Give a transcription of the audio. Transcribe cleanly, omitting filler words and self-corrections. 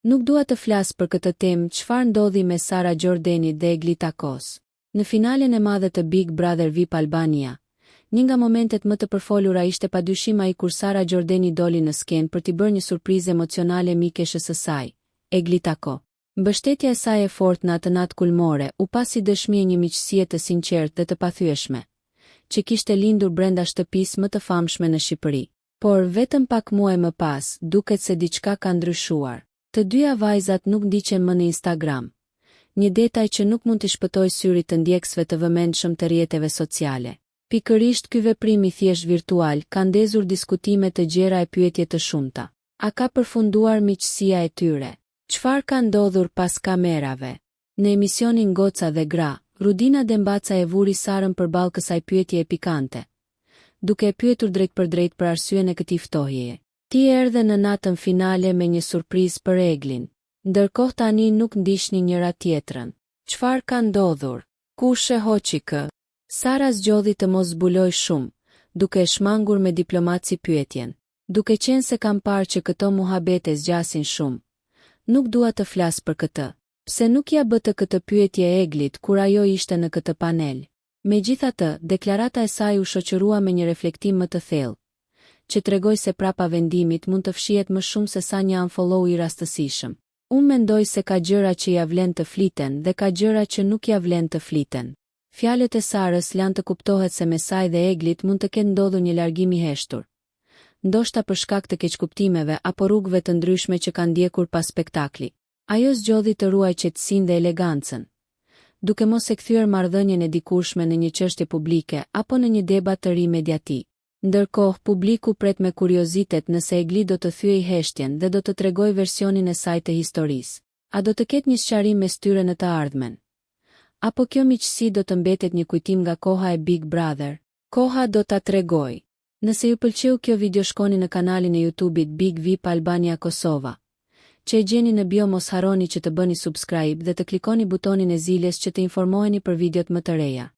Nuk dua të flas për këtë temë, çfarë ndodhi me Sara Gjordenit dhe Egli Takos. Në finalen e madhe të Big Brother VIP Albania, një nga momentet më të përfolura ishte padyshim ai kur Sara Gjordeni doli në skenë për t'i bërë një surprizë emocionale mikeshës së saj, Egli Tako. Mbështetja e saj e fortë në atë natë kulmore u pas si dëshmi e një miqësie të sinqertë dhe të pathyeshme, që kishte lindur brenda shtëpisë më të famshme në Shqipëri. Por vetëm pak muaj më pas, duket se diçka ka ndryshuar. Të dyja vajzat nuk ndiqen më në Instagram, një detaj që nuk mund t'i shpëtoj syrit të ndjekësve të vëmendshëm të rrjeteve sociale. Pikërisht ky veprim i thjesht virtual ka ndezur diskutime të gjera e pyetje të shumta. A ka përfunduar miqësia e tyre? Çfarë ka ndodhur pas kamerave? Në emisionin Goca dhe Gra, Rudina Dembaca e vuri Sarën përballë kësaj pyetje pikante, duke e pyetur drejt për drejt për arsyen e këtij ftohjeje. Ti erdhe në natën finale me një surprizë për Eglin, ndërkohë tani nuk ndiqni njëra tjetrën. Çfarë ka ndodhur? Kush e hoqi kë? Sara zgjodhi të mos zbuloj shumë, duke e shmangur me diplomaci pyetjen. Duke qenë se kam parë që këto muhabete zgjasin shumë, nuk dua të flas për këtë. Pse nuk ja bëte këtë pyetje Eglit kur ajo ishte në këtë panel? Megjithatë, deklarata e saj u shoqërua me një reflektim më të thellë, që tregoj se prapa vendimit mund të fshihet më shumë se sa një unfollow i rastësishëm. Unë mendoj se ka gjëra që ja vlen të fliten dhe ka gjëra që nuk ja vlen të fliten. Fjalët e Sarës lanë të kuptohet se me saj dhe Eglit mund të ketë ndodhur një largim i heshtur, ndoshta për shkak të keqkuptimeve apo rrugëve të ndryshme që kanë ndjekur pas spektaklit. Ajo zgjodhi të ruaj qetësinë dhe elegancën, duke mos e kthyer marrëdhënien e dikurshme në një çështje publike apo në një debat të ri mediatik. Ndërkohë, publiku pret me kuriozitet nëse Egli do të thyej heshtjen dhe do të tregoj versionin e saj të historisë. A do të ketë një sqarim mes tyre në të ardhmen? Apo kjo miqësi do të mbetet një kujtim nga koha e Big Brother? Koha do ta tregoj. Nëse ju pëlqeu kjo video, shkoni në kanalin e YouTube-it Big VIP Albania Kosova, që e gjeni në bio. Mos harroni që të bëni subscribe dhe të klikoni butonin e zilës që të informoheni për videot më të reja.